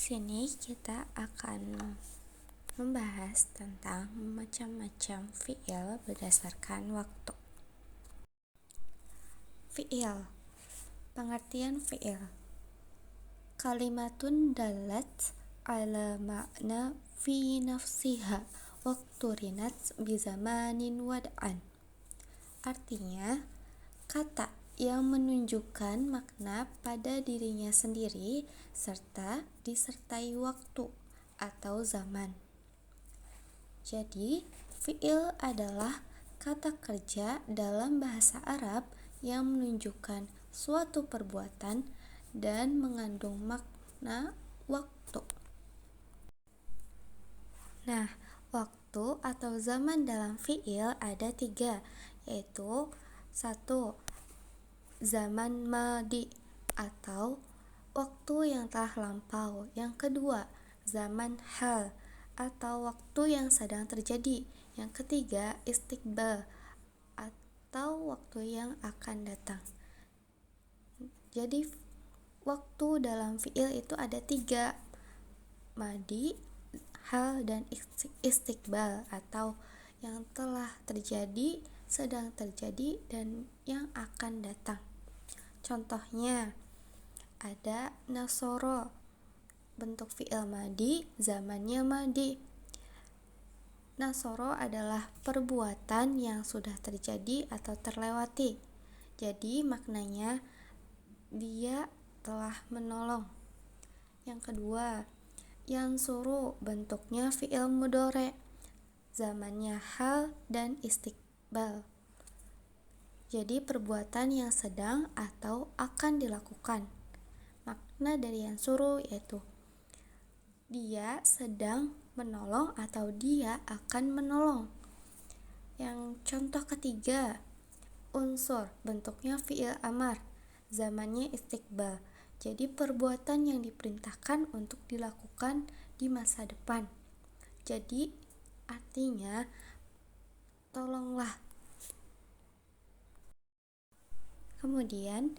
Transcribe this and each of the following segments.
sini kita akan membahas tentang macam-macam fi'il berdasarkan waktu. Fi'il. Pengertian fi'il. Kalimatun dalat ala makna fi nafsiha waqturinat bizamanin wad'an. Artinya, kata yang menunjukkan makna pada dirinya sendiri serta disertai waktu atau zaman. Jadi, fi'il adalah kata kerja dalam bahasa Arab yang menunjukkan suatu perbuatan dan mengandung makna waktu. Nah, waktu atau zaman dalam fi'il ada 3, yaitu 1. Zaman madi atau waktu yang telah lampau. Yang kedua, zaman hal atau waktu yang sedang terjadi. Yang ketiga, istiqbal atau waktu yang akan datang. Jadi waktu dalam fi'il itu ada 3, madi, hal, dan istiqbal atau yang telah terjadi, sedang terjadi, dan yang akan datang. Contohnya ada nasoro, bentuk fi'il madi, zamannya madi. Nasoro adalah perbuatan yang sudah terjadi atau terlewati. Jadi maknanya dia telah menolong. Yang kedua, yansuru, bentuknya fi'il mudhari, zamannya hal dan istiqbal. Jadi perbuatan yang sedang atau akan dilakukan. Makna dari yansuru yaitu dia sedang menolong atau dia akan menolong. Yang contoh ketiga, unsur, bentuknya fi'il amar, zamannya istiqbal. Jadi perbuatan yang diperintahkan untuk dilakukan di masa depan. Jadi artinya tolonglah. Kemudian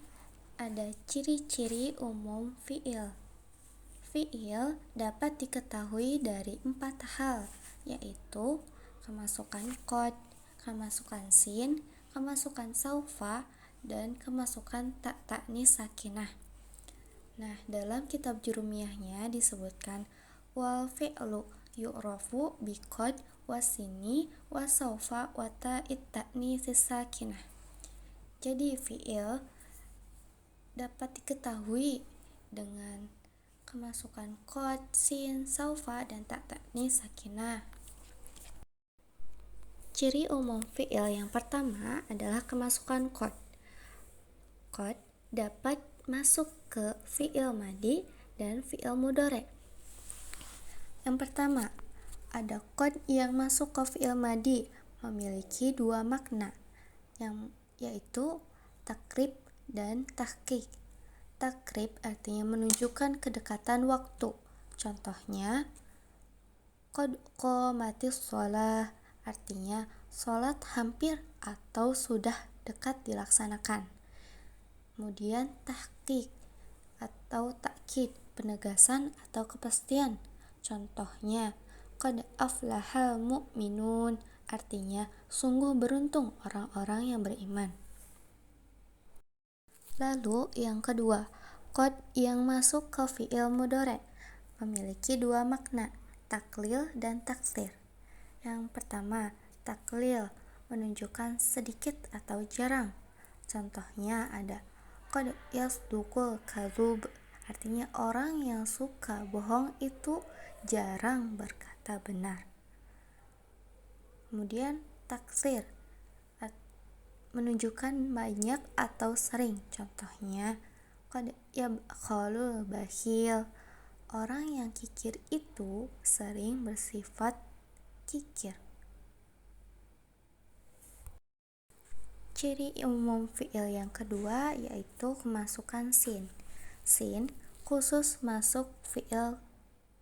ada ciri-ciri umum fi'il. Fi'il dapat diketahui dari 4 hal, yaitu kemasukan qad, kemasukan sin, kemasukan saufa, dan kemasukan ta ta'nis sakinah. Nah, dalam kitab jurumiyahnya disebutkan wal fi'lu yu'rafu bi qad wasini wasaufa wa ta'it ta'nis sakinah. Jadi fi'il dapat diketahui dengan kemasukan qad, sin, saufa, dan ta ta'nis sakinah. Ciri umum fi'il yang pertama adalah kemasukan qad. Qad dapat masuk ke fi'il madi dan fi'il mudhari. Yang pertama, ada qad yang masuk ke fi'il madi memiliki 2 makna, yaitu takrib dan tahqiq. Takrib artinya menunjukkan kedekatan waktu. Contohnya, qad qamatis shalah, artinya sholat hampir atau sudah dekat dilaksanakan. Kemudian tahqiq atau takkid, penegasan atau kepastian. Contohnya, qad aflahal mu'minun, artinya sungguh beruntung orang-orang yang beriman. Lalu yang kedua, qad yang masuk ke fi'il mudhari memiliki 2 makna, taklil dan taksir. Yang pertama, taklil menunjukkan sedikit atau jarang. Contohnya ada qad yasduqul kadzub, artinya orang yang suka bohong itu jarang berkata benar. Kemudian taksir menunjukkan banyak atau sering. Contohnya qad yabkhalul bakhil, orang yang kikir itu sering bersifat kikir. Ciri umum fi'il yang kedua yaitu kemasukan sin. Sin khusus masuk fi'il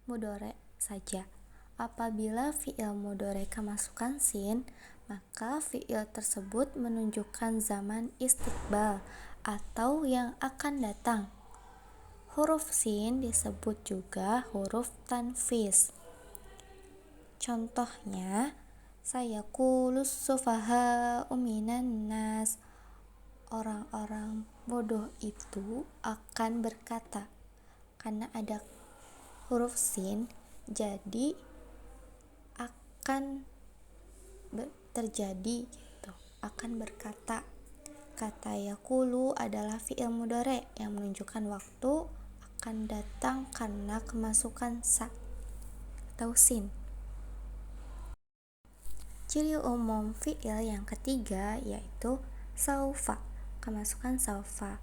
mudhari saja. Apabila fi'il mudhari kemasukan sin, maka fi'il tersebut menunjukkan zaman istiqbal atau yang akan datang. Huruf sin disebut juga huruf tanfis. Contohnya, sayaqulus sufaha'u minan nas. Orang-orang bodoh itu akan berkata. Karena ada huruf sin, jadi akan terjadi gitu, akan berkata. Kata yaqulu adalah fi'il mudhari yang menunjukkan waktu akan datang karena kemasukan sa atau sin. Ciri umum fi'il yang ketiga yaitu saufa, kemasukan saufa.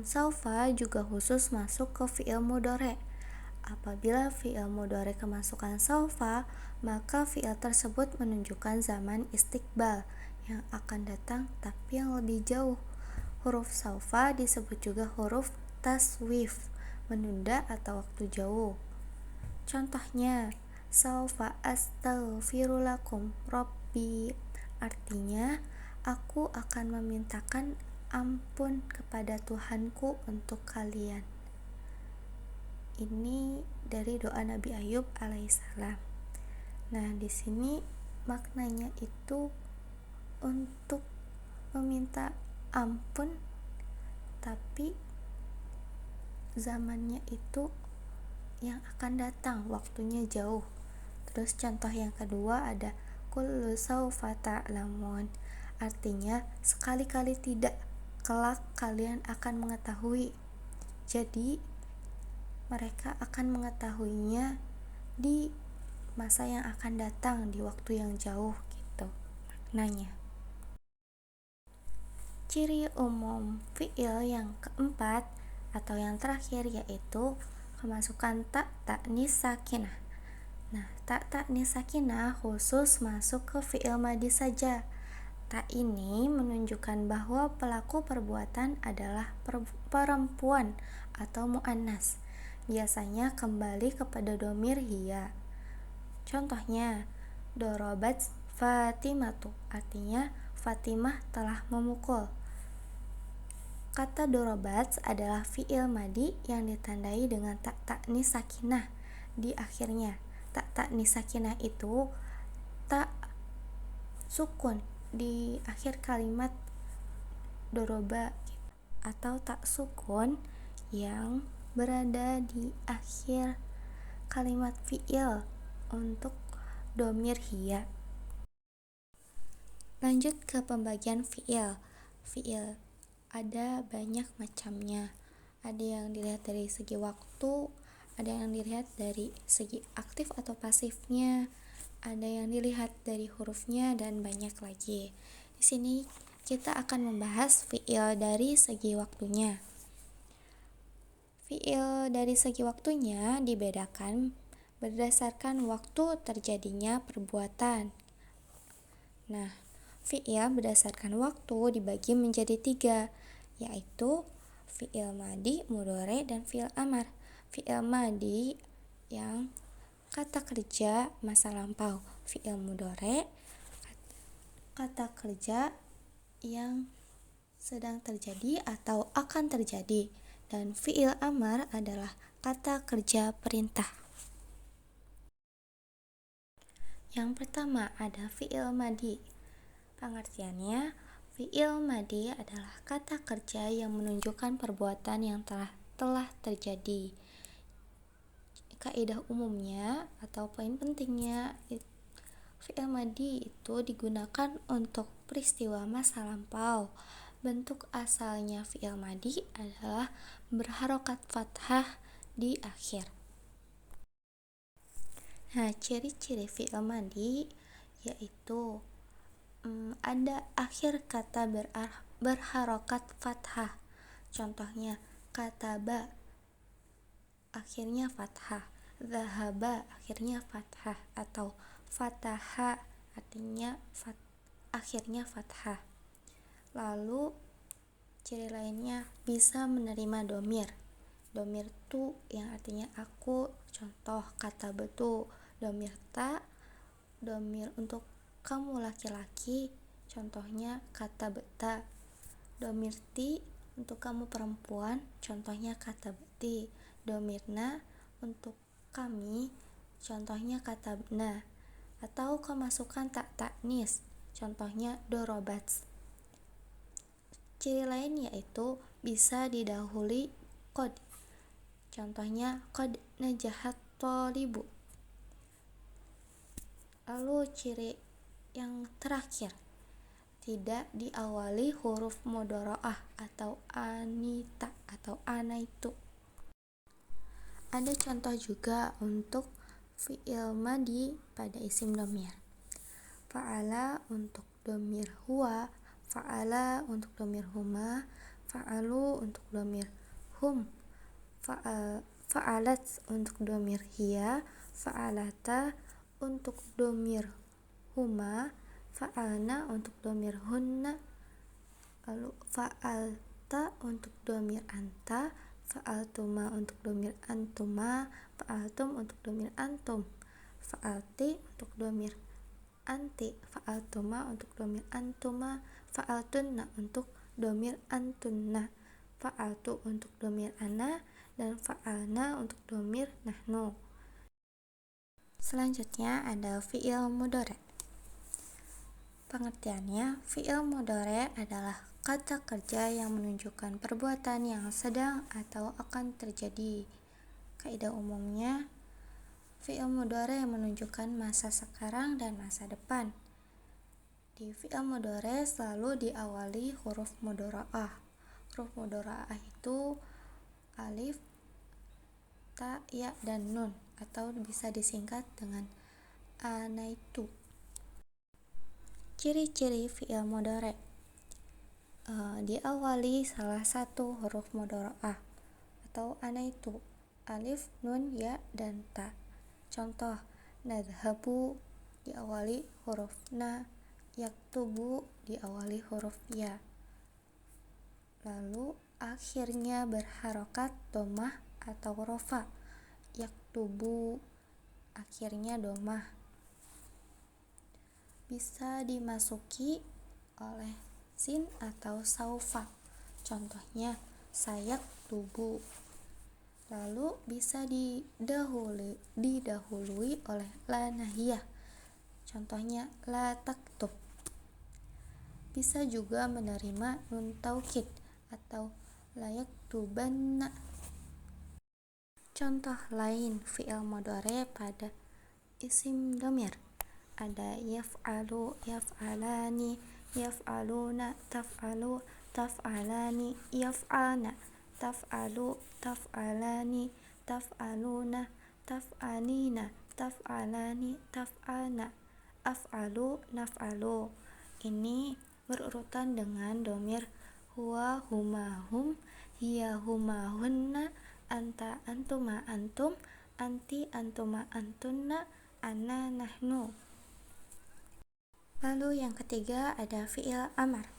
Saufa juga khusus masuk ke fi'il mudhari. Apabila fi'il mudhari kemasukan saufa, maka fi'il tersebut menunjukkan zaman istiqbal yang akan datang tapi yang lebih jauh. Huruf saufa disebut juga huruf taswif, menunda atau waktu jauh. Contohnya, saufa astaghfirulakum rabbi, artinya aku akan memintakan ampun kepada Tuhanku untuk kalian. Ini dari doa Nabi Ayub alaihissalam. Nah, di sini maknanya itu untuk meminta ampun, tapi zamannya itu yang akan datang, waktunya jauh. Terus contoh yang kedua ada kullu saufa ta'lamun, artinya sekali-kali tidak, kelak kalian akan mengetahui. Jadi mereka akan mengetahuinya di masa yang akan datang, di waktu yang jauh gitu maknanya. Ciri umum fi'il yang keempat atau yang terakhir yaitu kemasukan ta ta'nis sakinah. Nah, ta ta'nis sakinah khusus masuk ke fi'il madhi saja. Ta ini menunjukkan bahwa pelaku perbuatan adalah perempuan atau muannas. Biasanya kembali kepada dhamir hiya. Contohnya, dorobat Fatimatu, artinya Fatimah telah memukul. Kata dorobat adalah fi'il madhi yang ditandai dengan ta ta'nis sakinah di akhirnya. Ta ta'nis sakinah itu tak sukun di akhir kalimat doroba atau tak sukun yang berada di akhir kalimat fi'il untuk dhamir hiya. Lanjut ke pembagian fi'il. Fi'il ada banyak macamnya. Ada yang dilihat dari segi waktu, ada yang dilihat dari segi aktif atau pasifnya, ada yang dilihat dari hurufnya, dan banyak lagi. Di sini kita akan membahas fi'il dari segi waktunya. Fi'il dari segi waktunya dibedakan berdasarkan waktu terjadinya perbuatan. Nah, fi'il berdasarkan waktu dibagi menjadi 3, yaitu fi'il madhi, mudhari, dan fi'il amar. Fi'il madhi yang kata kerja masa lampau, fi'il mudhari kata kerja yang sedang terjadi atau akan terjadi, dan fi'il amar adalah kata kerja perintah. Yang pertama ada fi'il madhi. Pengertiannya, fi'il madhi adalah kata kerja yang menunjukkan perbuatan yang telah terjadi. Kaidah umumnya atau poin pentingnya, fi'il madhi itu digunakan untuk peristiwa masa lampau. Bentuk asalnya fi'il madhi adalah berharokat fathah di akhir. Nah, ciri-ciri fi'il madhi yaitu ada akhir kata berharokat fathah. Contohnya, kataba akhirnya fathah, zahaba akhirnya fathah, atau fataha artinya akhirnya fathah. Lalu ciri lainnya bisa menerima dhamir. Dhamir tu yang artinya aku, contoh kata betu. Dhamir ta, dhamir untuk kamu laki-laki, contohnya kata beta. Dhamir ti untuk kamu perempuan, contohnya kata seperti domirna untuk kami, contohnya katabna, atau kemasukan tak taknis, contohnya dorobats. Ciri lain yaitu bisa didahului qad, contohnya qad najahat thalibu. Lalu ciri yang terakhir, tidak diawali huruf mudharaah atau anita atau anaitu. Ada contoh juga untuk fi'il madi pada isim dhamir. Fa'ala untuk dhamir huwa, fa'ala untuk dhamir huma, fa'alu untuk dhamir hum, fa'alat untuk dhamir hiya, fa'alata untuk dhamir huma, fa'alna untuk dhamir hunna, lalu fa'alta untuk dhamir anta, fa'altuma untuk dhamir antuma, fa'altum untuk dhamir antum, fa'alti untuk dhamir anti, fa'altuma untuk dhamir antuma, fa'altunna untuk dhamir antunna, fa'altu untuk dhamir ana, dan fa'alna untuk dhamir nahnu. Selanjutnya ada fi'il mudhari'. Pengertiannya, fi'il mudhari' adalah kata kerja yang menunjukkan perbuatan yang sedang atau akan terjadi. Kaidah umumnya, fi'il mudhari' menunjukkan masa sekarang dan masa depan. Di fi'il mudhari' selalu diawali huruf mudhara'ah. Huruf mudhara'ah itu alif, ta, ya, dan nun, atau bisa disingkat dengan anaitu. Ciri-ciri fi'il mudhari', diawali salah satu huruf mudhara'ah atau anaitu, alif, nun, ya, dan ta. Contoh, nadhabu diawali huruf na, yaktubu diawali huruf ya. Lalu akhirnya berharokat domah atau rofa, yaktubu akhirnya domah. Bisa dimasuki oleh sin atau saufa, contohnya sayak tubu. Lalu bisa didahului oleh la nahiyah, contohnya la taktub. Bisa juga menerima nun taukid atau la yaktubanna. Contoh lain fi'il mudhari' pada isim dhamir ada yaf'alu, yaf'alani, yaf'aluna, taf'alu, taf'alani, yaf'alna, taf'alu, taf'alani, taf'aluna, taf'alina, taf'alani, taf'alna, af'alu, naf'alu. Ini berurutan dengan dhamir huwa, huma, hum, hiya, huma, hunna, anta, antuma, antum, anti, antuma, antunna, ana, nahnu. Lalu yang ketiga ada fi'il amar.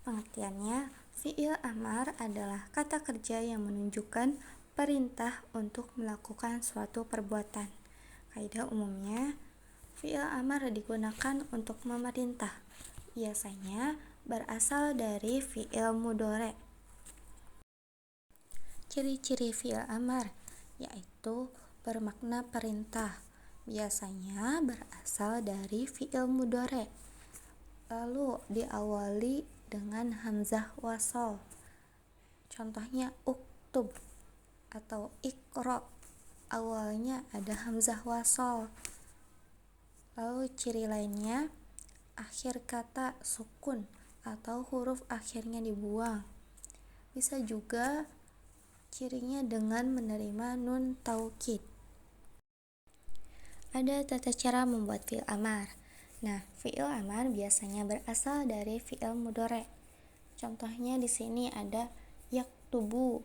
Pengertiannya, fi'il amar adalah kata kerja yang menunjukkan perintah untuk melakukan suatu perbuatan. Kaidah umumnya, fi'il amar digunakan untuk memerintah. Biasanya berasal dari fi'il mudhari'. Ciri-ciri fi'il amar yaitu bermakna perintah. Biasanya berasal dari fi'il mudhari'. Lalu diawali dengan hamzah wasol. Contohnya uktub atau iqra, awalnya ada hamzah wasol. Lalu ciri lainnya, akhir kata sukun atau huruf akhirnya dibuang. Bisa juga cirinya dengan menerima nun taukid. Ada tata cara membuat fi'il amar. Nah, fi'il amar biasanya berasal dari fi'il mudhari'. Contohnya di sini ada yaktubu.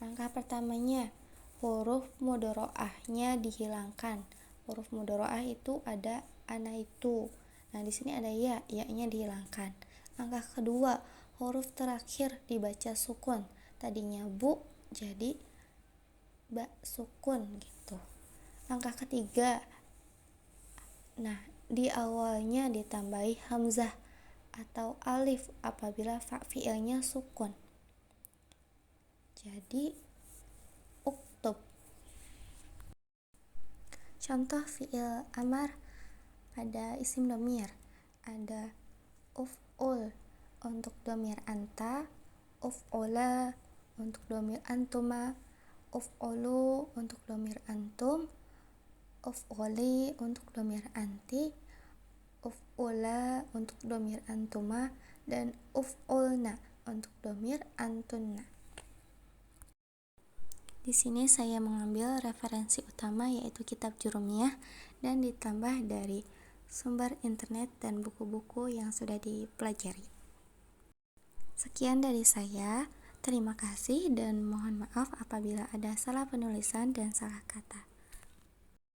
Langkah pertamanya, huruf mudhara'ahnya dihilangkan. Huruf mudhara'ah itu ada anaitu. Nah, di sini ada ya, ya-nya dihilangkan. Langkah kedua, huruf terakhir dibaca sukun. Tadinya bu jadi ba sukun gitu. Langkah ketiga, nah, di awalnya ditambahi hamzah atau alif apabila fi'ilnya sukun. Jadi Contoh fiil amar pada isim dhamir ada uf'ul untuk dhamir anta, uf'ula untuk dhamir antuma, uf'ulu untuk dhamir antum, uf'uli untuk dhamir anti, uf'ula untuk dhamir antuma, dan uf'ulna untuk dhamir antunna. Di sini saya mengambil referensi utama yaitu kitab Jurumiyah dan ditambah dari sumber internet dan buku-buku yang sudah dipelajari. Sekian dari saya. Terima kasih dan mohon maaf apabila ada salah penulisan dan salah kata.